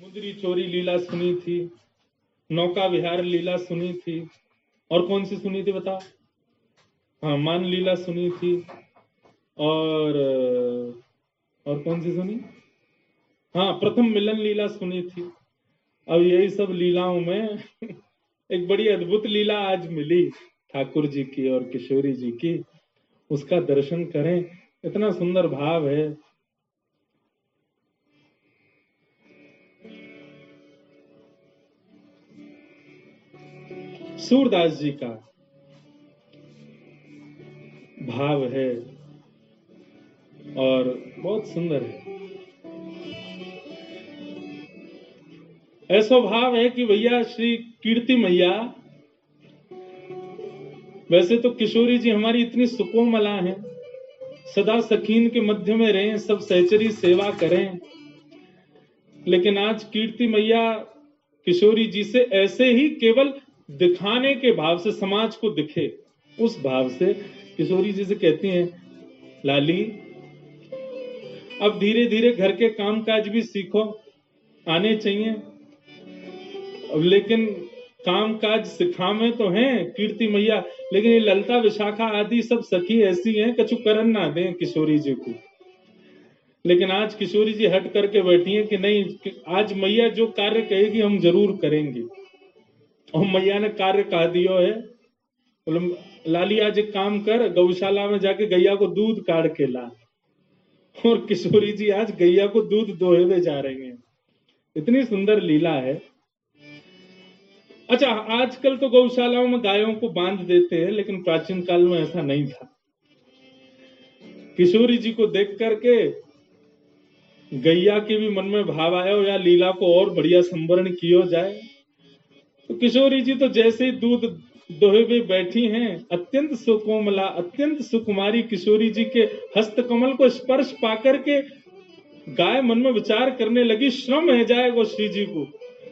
समुद्री चोरी लीला सुनी थी, नौका विहार लीला सुनी थी, और कौन सी सुनी थी बताओ? हाँ, मान लीला सुनी थी, और कौन सी सुनी? हाँ, प्रथम मिलन लीला सुनी थी। अब यही सब लीलाओं में एक बड़ी अद्भुत लीला आज मिली ठाकुर जी की और किशोरी जी की, उसका दर्शन करें। इतना सुंदर भाव है। सूरदास जी का भाव है और बहुत सुंदर है। ऐसा भाव है कि भैया श्री कीर्ति मैया, वैसे तो किशोरी जी हमारी इतनी सुकोमला हैं, सदा सखीन के मध्य में रहें, सब सहचरी सेवा करें, लेकिन आज कीर्ति मैया किशोरी जी से ऐसे ही केवल दिखाने के भाव से, समाज को दिखे उस भाव से किशोरी जी से कहती हैं, लाली अब धीरे धीरे घर के कामकाज भी सीखो, आने चाहिए, लेकिन कामकाज सिखावे तो हैं कीर्ति मैया, लेकिन ये ललता विशाखा आदि सब सखी ऐसी हैं कछु करन ना दें किशोरी जी को। लेकिन आज किशोरी जी हट करके बैठी हैं कि नहीं, आज मैया जो कार्य कहेगी हम जरूर करेंगे। और मैया ने कार्य कहा दियो है, बोले लाली आज एक काम कर, गौशाला में जाके गैया को दूध काढ़ के ला। और किशोरी जी आज गैया को दूध दोहे हुए जा रही हैं। इतनी सुंदर लीला है। अच्छा, आजकल तो गौशालाओं में गायों को बांध देते हैं, लेकिन प्राचीन काल में ऐसा नहीं था। किशोरी जी को देख करके गैया के भी मन में भाव आया हो या लीला को और बढ़िया संवरण किया जाए। तो किशोरी जी तो जैसे ही दूध दोहे हुए बैठी हैं, अत्यंत सुकोमला, अत्यंत सुकुमारी किशोरी जी के हस्त कमल को स्पर्श पाकर के गाय मन में विचार करने लगी, श्रम है जाएगा श्री जी को,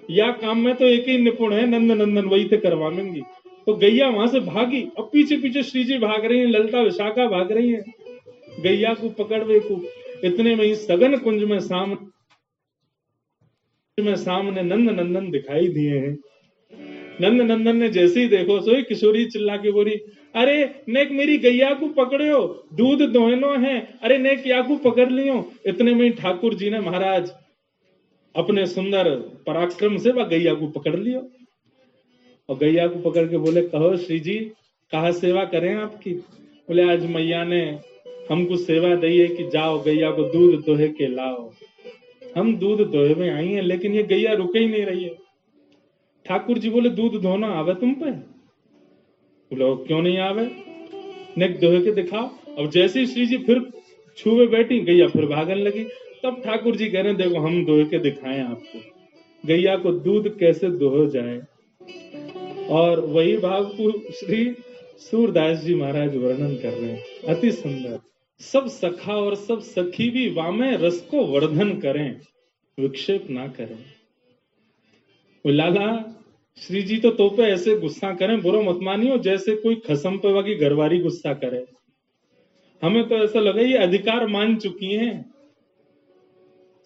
या काम में तो एक ही निपुण है, नंद नंदन वही से करवाएंगी। तो गैया वहां से भागी, अब पीछे पीछे श्री जी भाग रही हैं, ललता विशाखा भाग रही हैं गैया को पकड़वे को। इतने में ही सघन कुंज में सामने नंद नंदन दिखाई दिए हैं। नंद नंदन ने जैसे ही देखो सोई किशोरी चिल्ला के बोली, अरे नेक मेरी गैया को पकड़ो, दूध दोहनो है, अरे नेक या को पकड़ लियो। इतने में ही ठाकुर जी ने महाराज अपने सुंदर पराक्रम से वह गैया को पकड़ लियो, और गैया को पकड़ के बोले, कहो श्री जी कहा सेवा करें आपकी? बोले आज मैया ने हमको सेवा दी है कि जाओ गैया को दूध दोहे के लाओ। हम दूध दोहे में आई हैं, लेकिन ये गैया रुके ही नहीं रही है। ठाकुर जी बोले, दूध धोना आवे तुम पे? बोले क्यों नहीं आवे, नेक दोहे के दिखाओ। अब जैसे ही श्री जी फिर छुए बैठी, गैया फिर भागने लगी। तब ठाकुर जी कह रहे हैं, देखो हम दोहे के दिखाएं आपको, गैया को दूध कैसे दोहो जाए। और वही भाव को श्री सूरदास जी महाराज वर्णन कर रहे हैं, अति सुंदर। सब सखा और सब सखी भी वामे रस को वर्धन करें, विक्षेप ना करें। लाला श्री जी तो पे ऐसे गुस्सा करें, बुरो मत मानियो, जैसे कोई खसम पे वाकी घरवारी गुस्सा करे। हमें तो ऐसा लगा ये अधिकार मान चुकी हैं।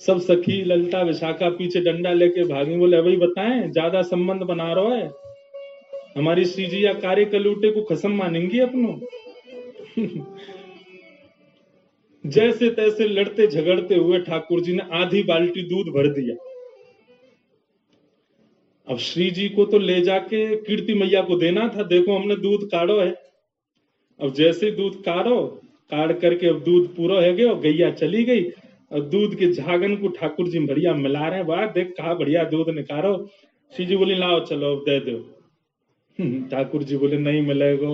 सब सखी ललता विशाखा पीछे डंडा लेके भागी, बोले अभी बताएं ज्यादा संबंध बना रहा है, हमारी श्री जी या कार्य कलूटे को खसम मानेंगी अपनों। जैसे तैसे लड़ते झगड़ते हुए ठाकुर जी ने आधी बाल्टी दूध भर दिया। अब श्री जी को तो ले जाके कीर्ति मैया को देना था, देखो हमने दूध काढ़ो है। अब जैसे दूध काढ़ करके अब दूध पूरा है गया और गैया चली गई, और दूध के झागन को ठाकुर जी बढ़िया मिला रहे हैं। वाह देख कहा बढ़िया दूध निकालो। श्री जी बोली लाओ चलो अब दे दो। ठाकुर जी बोले नहीं मिलेगा,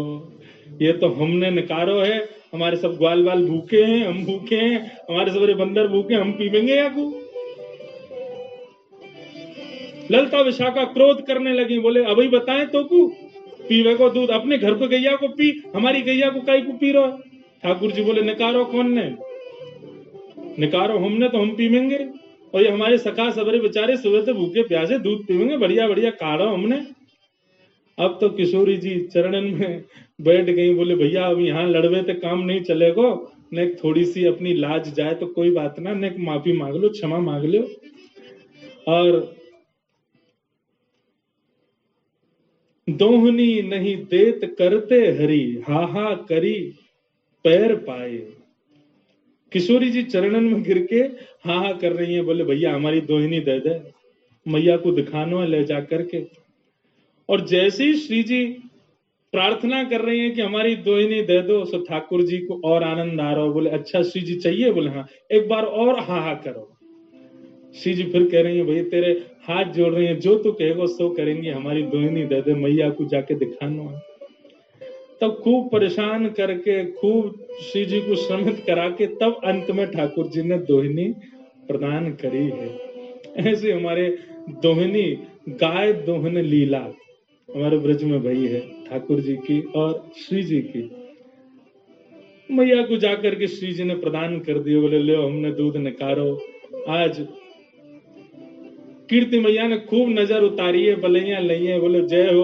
ये तो हमने निकालो है, हमारे सब ग्वाल बाल भूखे हैं, हम भूखे हैं, हमारे सबरे बंदर भूखे, हम पीवेंगे या को? ललता विशाखा क्रोध करने लगी, बोले अभी बताएं तो को पीवे को दूध, अपने घर को गैया को पी, हमारी गैया को काई को पी रहा? ठाकुर जी बोले निकारो कौन ने? निकारो हमने, तो हम पीवेंगे, और ये हमारे सखा सबरे बेचारे सुबह से भूखे प्यासे दूध पीवेंगे, बढ़िया बढ़िया काढ़ो हमने। अब तो किशोरी जी चरणन में बैठ गई, बोले भैया अब यहाँ लड़वे तो काम नहीं चलेगा, ने थोड़ी सी अपनी लाज जाए तो कोई बात ना, ने माफी मांग लो, क्षमा मांग लो। और दोहनी नहीं देत करते हरी, हाहा करी पैर पाए। किशोरी जी चरणन में गिर के हाहा कर रही हैं, बोले भैया हमारी दोहिनी दे दे, मैया को दिखानो है ले जा करके। और जैसे ही श्री जी प्रार्थना कर रही हैं कि हमारी दोहिनी दे दो, सो ठाकुर जी को और आनंद आ रहा हो, बोले अच्छा श्री जी चाहिए? बोले हाँ, एक बार और हाहा करो। श्री जी फिर कह रही है भैया तेरे हाथ जोड़ रही हैं, जो तू कहेगा सो करेंगे, हमारी दोहिनी दे दे, मैया को जाके दिखाना है। तब खूब परेशान करके, खूब श्री जी को श्रमित करा के, तब अंत में ठाकुर जी ने दोहिनी प्रदान करी है। ऐसे हमारे दोहिनी गाय दोहन लीला हमारे ब्रज में भई है, ठाकुर जी की और श्री जी की। मैया को जाकर के श्री जी ने प्रदान कर दिए, बोले ले हमने दूध निकारो। आज कीर्ति मैया ने खूब नजर उतारी है, बलैया लई है, बोले जय हो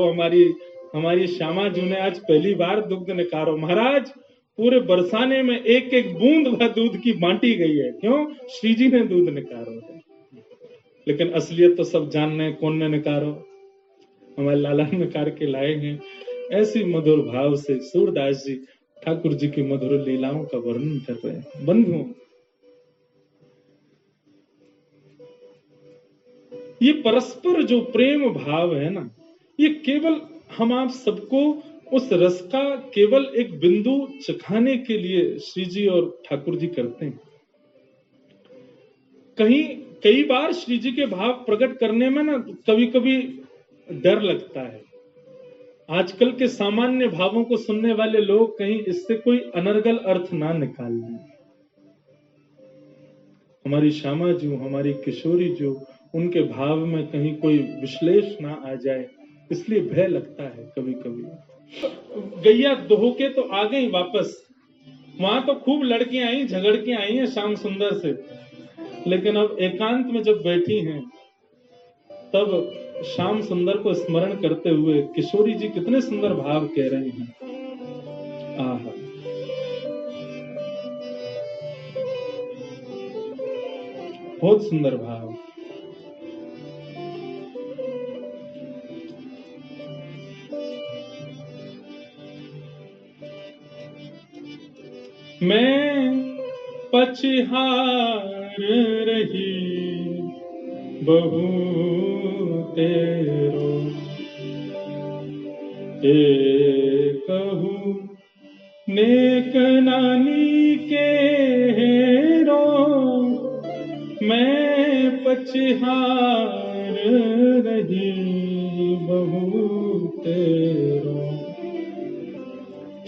हमारी श्यामा जी ने आज पहली बार दुग्ध निकारो। महाराज पूरे बरसाने में एक एक बूंद भर दूध की बांटी गई है, क्यों? श्री जी ने दूध निकारो है। लेकिन असलियत तो सब जानने कौन ने निकारो, हमारे लाला निकार के लाए हैं। ऐसी मधुर भाव से सूरदास जी ठाकुर जी की मधुर लीलाओं का वर्णन कर रहे हैं। बंधुओं, ये परस्पर जो प्रेम भाव है ना, ये केवल हम आप सबको उस रस का केवल एक बिंदु चखाने के लिए श्री जी और ठाकुर जी करते हैं। कई बार श्री जी के भाव प्रकट करने में ना कभी कभी डर लगता है। आजकल के सामान्य भावों को सुनने वाले लोग कहीं इससे कोई अनर्गल अर्थ ना निकाल लें। हमारी श्यामा जी, हमारी किशोरी जो, उनके भाव में कहीं कोई विश्लेष ना आ जाए, इसलिए भय लगता है कभी कभी। गैया दोह के तो आ गई वापस, वहां तो खूब लड़कियां आई, झगड़ के आई हैं श्याम सुंदर से, लेकिन अब एकांत में जब बैठी हैं तब श्याम सुंदर को स्मरण करते हुए किशोरी जी कितने सुंदर भाव कह रहे हैं। आहा, बहुत सुंदर भाव। मैं पछहार रही बहु तेरो, कहूँ नेक नानी के हेरो, मैं पछहार रही बहु तेरो।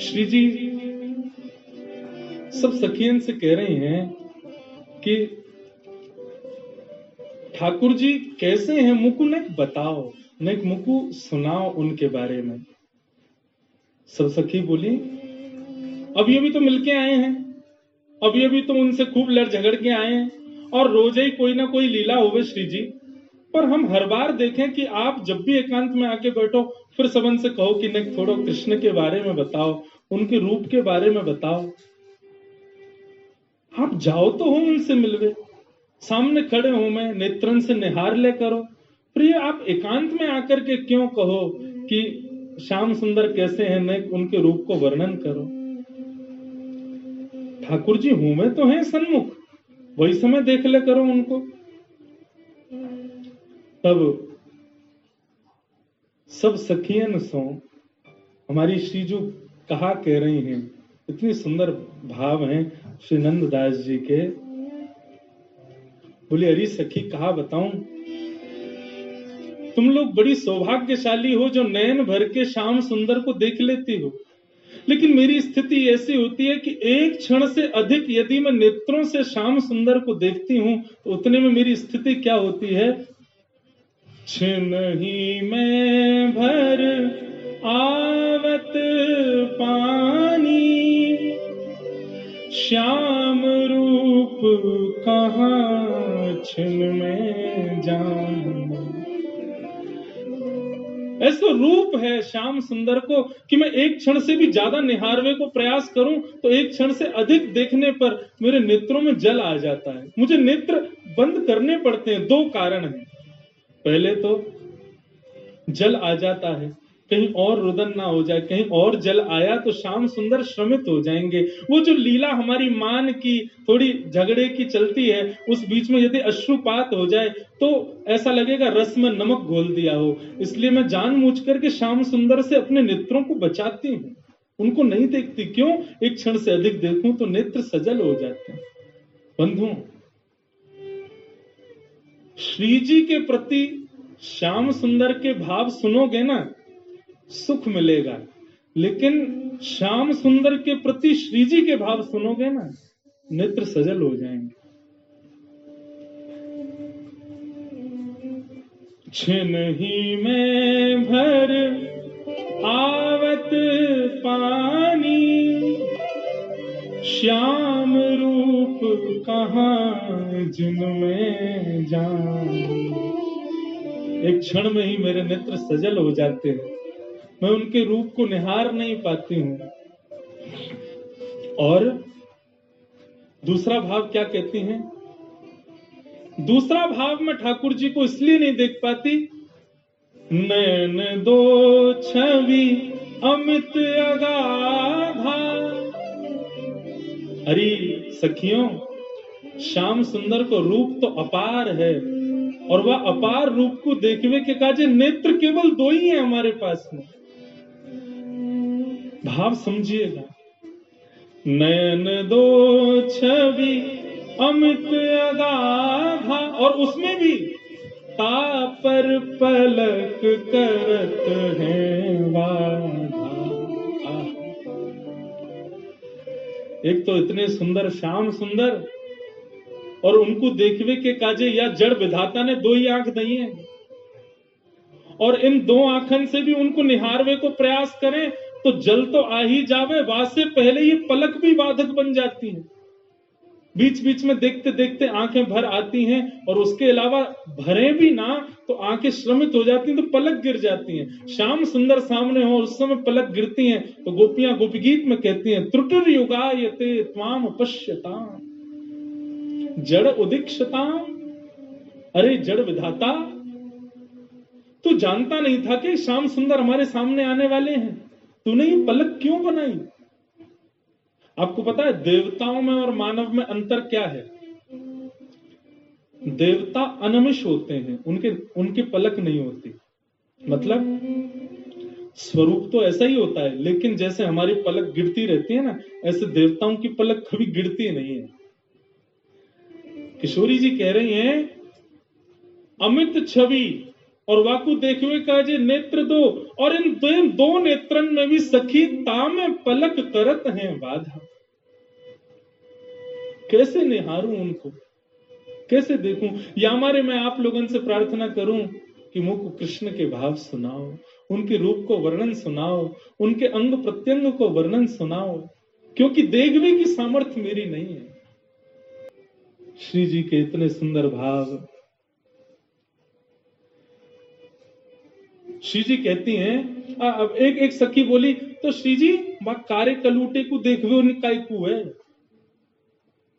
श्री जी सब सखियन से कह रहे हैं कि ठाकुर जी कैसे हैं, मुकु ने बताओ, नेक मुकु सुनाओ उनके बारे में। सब सखी बोली अभी अभी तो मिलके आए हैं, अभी अभी तो उनसे खूब लड़ झगड़ के आए हैं, और रोज ही कोई ना कोई लीला होवे श्री जी। पर हम हर बार देखें कि आप जब भी एकांत में आके बैठो फिर सबन से कहो कि नेक थोड़ा कृष्ण के बारे में बताओ, उनके रूप के बारे में बताओ। आप जाओ तो हो उनसे मिलवे, सामने खड़े हो, मैं नेत्रन से निहार ले करो। प्रिय, आप एकांत में आकर के क्यों कहो कि श्याम सुंदर कैसे हैं, नेक उनके रूप को वर्णन करो। ठाकुर जी हूं में तो हैं सन्मुख, वही समय देख ले करो उनको। तब सब सखियन सो हमारी श्रीजू कहा कह रही हैं, इतनी सुंदर भाव हैं श्री नंददास जी के। बोले अरे सखी कहा बताऊं, तुम लोग बड़ी सौभाग्यशाली हो जो नयन भर के श्याम सुंदर को देख लेती हो, लेकिन मेरी स्थिति ऐसी होती है कि एक क्षण से अधिक यदि मैं नेत्रों से श्याम सुंदर को देखती हूं तो उतने में मेरी स्थिति क्या होती है, छिन ही में भर आवत पानी, श्याम रूप कहाँ छिन में जान। ऐसा रूप है श्याम सुंदर को कि मैं एक क्षण से भी ज्यादा निहारवे को प्रयास करूं तो एक क्षण से अधिक देखने पर मेरे नेत्रों में जल आ जाता है। मुझे नेत्र बंद करने पड़ते हैं, दो कारण हैं। पहले तो जल आ जाता है, कहीं और रुदन ना हो जाए, कहीं और जल आया तो श्याम सुंदर श्रमित हो जाएंगे। वो जो लीला हमारी मान की थोड़ी झगड़े की चलती है, उस बीच में यदि अश्रुपात हो जाए तो ऐसा लगेगा रस में नमक घोल दिया हो। इसलिए मैं जानबूझ करके श्याम सुंदर से अपने नेत्रों को बचाती हूँ, उनको नहीं देखती। क्यों? एक क्षण से अधिक देखूं तो नेत्र सजल हो जाते हैं। बंधुओं, श्री जी के प्रति श्याम सुंदर के भाव सुनोगे ना, सुख मिलेगा। लेकिन श्याम सुंदर के प्रति श्री जी के भाव सुनोगे ना, नेत्र सजल हो जाएंगे। छिन ही में भर आवत पानी, श्याम रूप कहाँ जिनमें जानी। एक क्षण में ही मेरे नेत्र सजल हो जाते हैं, मैं उनके रूप को निहार नहीं पाती हूं। और दूसरा भाव क्या कहती हैं? दूसरा भाव में ठाकुर जी को इसलिए नहीं देख पाती, नैन दो छवि अमित अगाधा। अरे सखियों, श्याम सुंदर को रूप तो अपार है, और वह अपार रूप को देखने के काजे नेत्र केवल दो ही है हमारे पास में। भाव समझिएगा, नयन दो छवि अमित अगाधा, और उसमें भी तापर पलक करत हैं बाधा। एक तो इतने सुंदर श्याम सुंदर, और उनको देखवे के काजे या जड़ विधाता ने दो ही आंख दी है, और इन दो आंखन से भी उनको निहारवे को प्रयास करें तो जल तो आ ही जावे, वासे पहले ये पलक भी बाधक बन जाती है। बीच बीच में देखते देखते आंखें भर आती हैं, और उसके अलावा भरे भी ना तो आंखें श्रमित हो जाती हैं, तो पलक गिर जाती हैं। श्याम सुंदर सामने हो उस समय पलक गिरती हैं, तो गोपियां गोपी गीत में कहती हैं, त्रुटिर युगायते त्वाम पश्यताम जड़ उदीक्षताम। अरे जड़ विधाता, तू जानता नहीं था कि श्याम सुंदर हमारे सामने आने वाले हैं? तूने ये पलक क्यों बनाई? आपको पता है देवताओं में और मानव में अंतर क्या है? देवता अनमिष होते हैं, उनके पलक नहीं होती। मतलब स्वरूप तो ऐसा ही होता है, लेकिन जैसे हमारी पलक गिरती रहती है ना, ऐसे देवताओं की पलक कभी गिरती नहीं है। किशोरी जी कह रही हैं, अमित छवि और वाकु देखवे का जे नेत्र दो, और इन दो नेत्रन में भी सखी तामे पलक करत हैं बाधा। कैसे निहारूं उनको, कैसे देखूं? या हमारे मैं आप लोगों से प्रार्थना करूं कि मुझको कृष्ण के भाव सुनाओ, उनके रूप को वर्णन सुनाओ, उनके अंग प्रत्यंग को वर्णन सुनाओ, क्योंकि देखवे की सामर्थ्य मेरी नहीं है। श्री जी के इतने सुंदर भाव। श्री जी कहती हैं, अब एक सखी बोली, तो श्री जी कारे कलूटे को देखवे उनका है।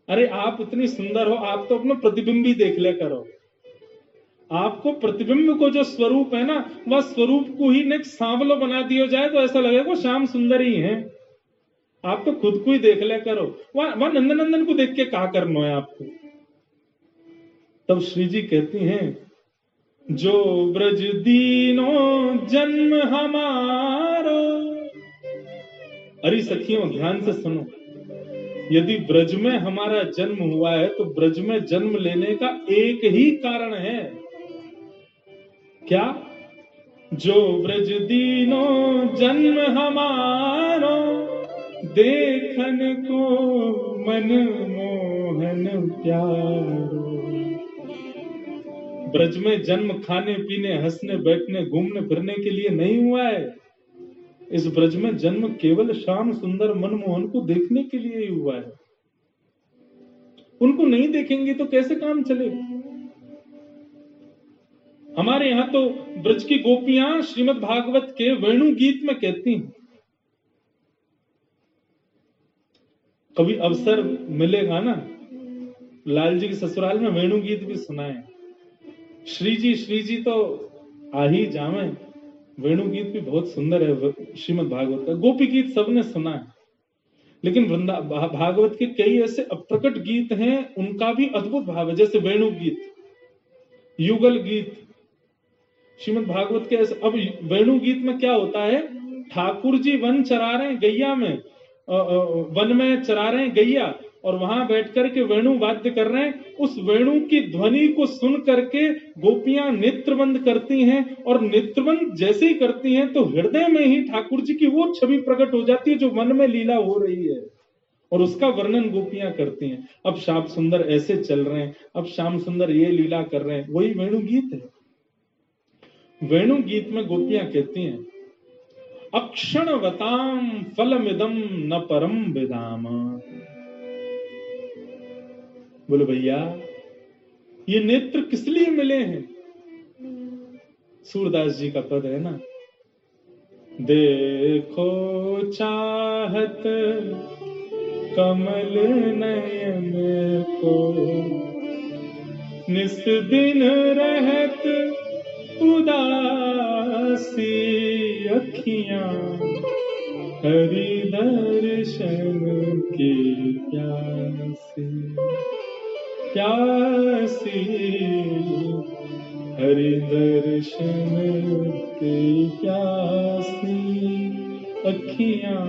अरे आप इतनी सुंदर हो, आप तो अपना प्रतिबिंब ही देख ले करो। आपको प्रतिबिंब को जो स्वरूप है ना, वह स्वरूप को ही ने सांवलो बना दिया जाए तो ऐसा लगेगा श्याम सुंदर ही है। आप तो खुद को ही देख ले करो, वह नंदनंदन को देख के क्या करना है आपको? तब श्री जी कहती हैं, जो ब्रज दीनो जन्म हमारो। अरे सखियों ध्यान से सुनो, यदि ब्रज में हमारा जन्म हुआ है तो ब्रज में जन्म लेने का एक ही कारण है। क्या? जो ब्रज दीनो जन्म हमारो, देखन को मन मोहन प्यारो। ब्रज में जन्म खाने पीने हंसने बैठने घूमने फिरने के लिए नहीं हुआ है। इस ब्रज में जन्म केवल श्याम सुंदर मनमोहन को देखने के लिए ही हुआ है। उनको नहीं देखेंगे तो कैसे काम चलेगा? हमारे यहां तो ब्रज की गोपियां श्रीमद् भागवत के वेणु गीत में कहती हैं, कभी अवसर मिलेगा ना, लाल जी के ससुराल में वेणु गीत भी सुनाए श्री जी तो आ ही जावे। वेणु गीत भी बहुत सुंदर है श्रीमद् भागवत का। गोपी गीत सबने सुना है, लेकिन भागवत के कई ऐसे अप्रकट गीत हैं, उनका भी अद्भुत भाव है। जैसे वेणु गीत, युगल गीत, श्रीमद् भागवत के ऐसे। अब वेणु गीत में क्या होता है, ठाकुर जी वन चरा रहे हैं गैया में, वन में चरा रहे हैं गैया, और वहां बैठ करके वेणु वाद्य कर रहे हैं। उस वेणु की ध्वनि को सुन करके गोपियां नेत्रबंद करती हैं, और नेत्रबंद जैसे ही करती हैं तो हृदय में ही ठाकुर जी की वो छवि प्रकट हो जाती है जो वन में लीला हो रही है, और उसका वर्णन गोपियां करती हैं। अब श्याम सुंदर ऐसे चल रहे हैं, अब श्याम सुंदर ये लीला कर रहे हैं, वही वेणु गीत है। वेणु गीत में गोपियां कहती हैं, अक्षणवताम फलमिदम न परम विदाम। बोले भैया, ये नेत्र किस लिए मिले हैं? सूरदास जी का पद है ना, देखो चाहत कमल नयन को, निस दिन रहत उदासी अखियां, हरि दर्शन की प्यासी प्यासी, हरि दर्शन की प्यासी अखियां,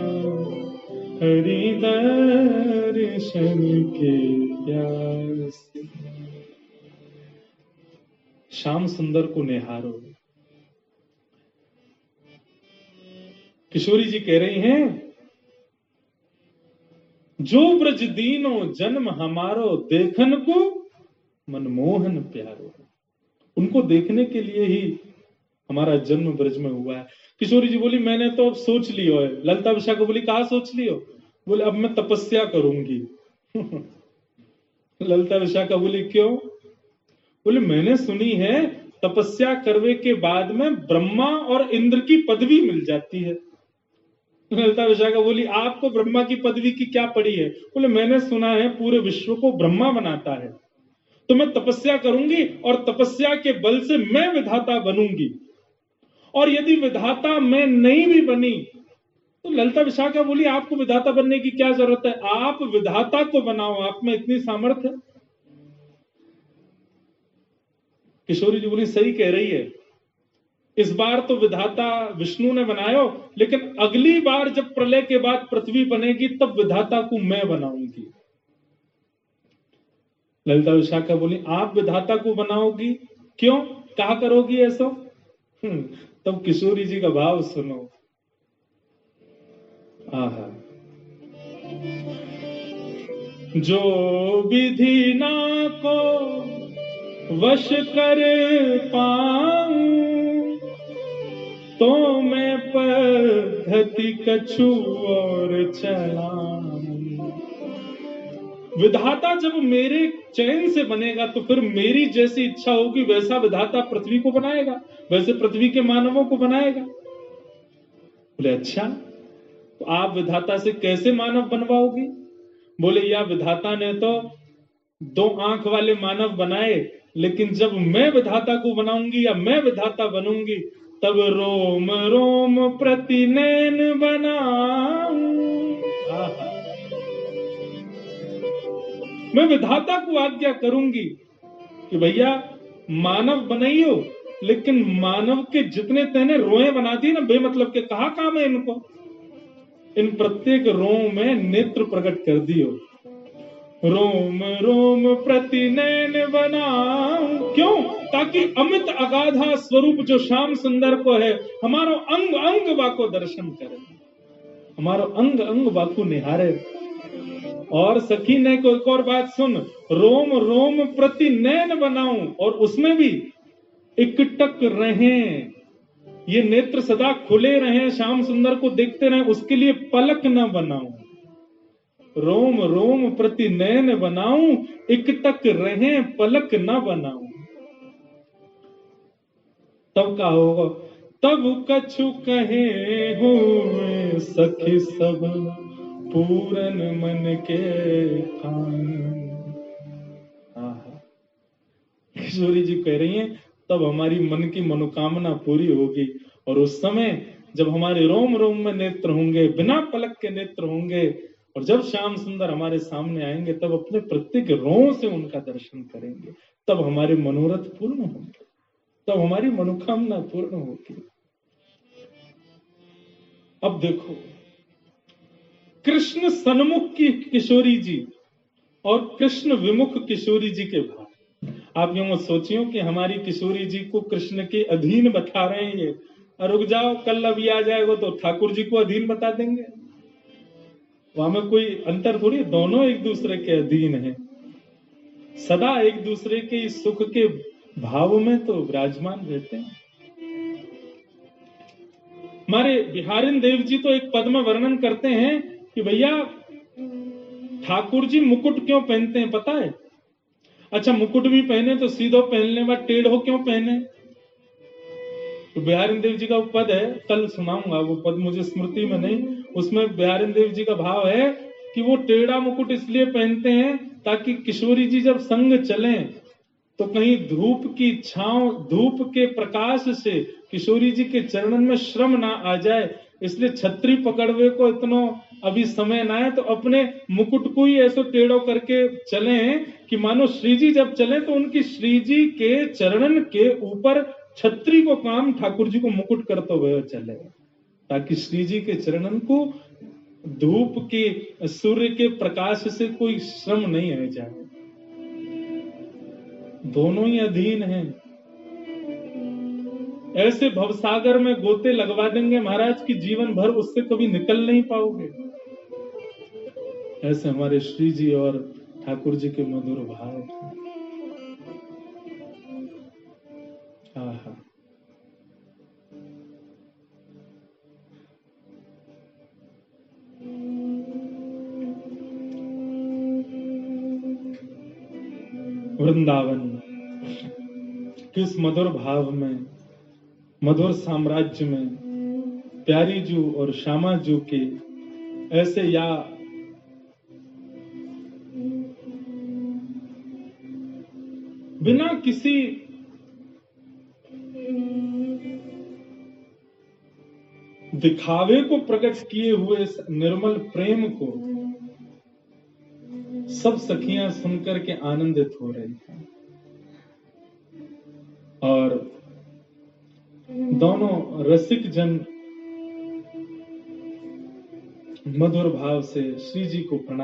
हरि दर्शन की प्यासी। श्याम सुंदर को निहारो। किशोरी जी कह रही हैं, जो ब्रज दीनो जन्म हमारो, देखन को मनमोहन प्यारो। उनको देखने के लिए ही हमारा जन्म ब्रज में हुआ है। किशोरी जी बोली, मैंने तो अब सोच लियो है। ललिता विशाखा बोली, कहा सोच लियो? बोले, अब मैं तपस्या करूंगी। ललिता विशाखा बोली, क्यों? बोले, मैंने सुनी है तपस्या करने के बाद में ब्रह्मा और इंद्र की पदवी मिल जाती है। ललिता विशाखा बोली, आपको ब्रह्मा की पदवी की क्या पड़ी है? बोले, मैंने सुना है पूरे विश्व को ब्रह्मा बनाता है, तो मैं तपस्या करूंगी और तपस्या के बल से मैं विधाता बनूंगी, और यदि विधाता मैं नहीं भी बनी तो ललिता विशाखा बोली, आपको विधाता बनने की क्या जरूरत है? आप विधाता को बनाओ, आप में इतनी सामर्थ्य है। किशोरी जी बोली, सही कह रही है, इस बार तो विधाता विष्णु ने बनायो, लेकिन अगली बार जब प्रलय के बाद पृथ्वी बनेगी तब विधाता को मैं बनाऊंगी। ललिता विशाखा बोली, आप विधाता को बनाओगी? क्यों, क्या करोगी ऐसा? तब किशोरी जी का भाव सुनो। आहा, जो विधि ना को वश कर पाऊं, तो मैं पद्धति कछु और चलाऊं। विधाता जब मेरे चयन से बनेगा तो फिर मेरी जैसी इच्छा होगी वैसा विधाता पृथ्वी को बनाएगा, वैसे पृथ्वी के मानवों को बनाएगा। बोले, अच्छा, तो आप विधाता से कैसे मानव बनवाओगी? बोले, या विधाता ने तो 2 आंख वाले मानव बनाए, लेकिन जब मैं विधाता को बनाऊंगी या मैं विधाता बनूंगी तब रोम रोम प्रति नैन बनाऊं। मैं विधाता को आज्ञा करूंगी कि भैया मानव बनाइयो, लेकिन मानव के जितने तेने रोए बना दी ना बेमतलब के, कहा काम है इनको, इन प्रत्येक रोम में नेत्र प्रकट कर दियो। रोम रोम प्रति नैन बनाऊं, क्यों? ताकि अमित अगाधा स्वरूप जो श्याम सुंदर को है, हमारो अंग अंग वाको दर्शन करे, हमारो अंग अंग वाको निहारे। और सखी ने को एक और बात सुन, रोम रोम प्रति नैन बनाऊं, और उसमें भी इकटक रहे, ये नेत्र सदा खुले रहे, श्याम सुंदर को देखते रहे, उसके लिए पलक न बनाऊं। रोम रोम प्रति नैन बनाऊं, इकटक रहे पलक न बनाऊं। तब क्या होगा? तब कछु कहे हुए सखी सब, पूरन मन के कान। किशोरी जी कह रही हैं, तब हमारी मन की मनोकामना पूरी होगी। और उस समय जब हमारे रोम रोम में नेत्र होंगे, बिना पलक के नेत्र होंगे, और जब श्याम सुंदर हमारे सामने आएंगे, तब अपने प्रत्येक रों से उनका दर्शन करेंगे, तब हमारे मनोरथ पूर्ण होंगे, तब हमारी मनोकामना पूर्ण होगी। अब देखो, कृष्ण सन्मुख की किशोरी जी और कृष्ण विमुख किशोरी जी के भाव। आप यूं मत सोचियो कि हमारी किशोरी जी को कृष्ण के अधीन बता रहे हैं ये, और रुक जाओ, कल अभी आ जाएगा तो ठाकुर जी को अधीन बता देंगे। वहां में कोई अंतर थोड़ी, दोनों एक दूसरे के अधीन हैं, सदा एक दूसरे के सुख के भाव में तो विराजमान रहते हैं। हमारे बिहारिन देव जी तो एक पद में वर्णन करते हैं कि भैया ठाकुर जी मुकुट क्यों पहनते हैं पता है? अच्छा, मुकुट भी पहने तो सीधो पहनने बाद टेढ़ो क्यों पहने? तो बिहारिन देव जी का वो पद है, कल सुनाऊंगा, वो पद मुझे स्मृति में नहीं। उसमें बिहारिन देव जी का भाव है कि वो टेढ़ा मुकुट इसलिए पहनते हैं ताकि किशोरी जी जब संग चलें तो कहीं धूप की छांव, धूप के प्रकाश से किशोरी जी के चरणन में श्रम ना आ जाए, इसलिए छतरी पकड़वे को इतना अभी समय ना है, तो अपने मुकुट को ही ऐसे टेढ़ो करके चले कि मानो श्री जी जब चले तो उनकी श्री जी के चरणन के ऊपर छतरी को काम ठाकुर जी को मुकुट करते हुए चले, ताकि श्री जी के चरणन को धूप के, सूर्य के प्रकाश से कोई श्रम नहीं आ जाए। दोनों ही अधीन हैं। ऐसे भवसागर में गोते लगवा देंगे महाराज की जीवन भर उससे कभी निकल नहीं पाओगे। ऐसे हमारे श्री जी और ठाकुर जी के मधुर भाव। आहा, वृंदावन किस मधुर भाव में, मधुर साम्राज्य में प्यारी जू और श्यामा जू के ऐसे, या बिना किसी दिखावे को प्रकट किए हुए इस निर्मल प्रेम को सब सखियां सुनकर के आनंदित हो रही हैं, और दोनों रसिक जन मधुर भाव से श्री जी को प्रणाम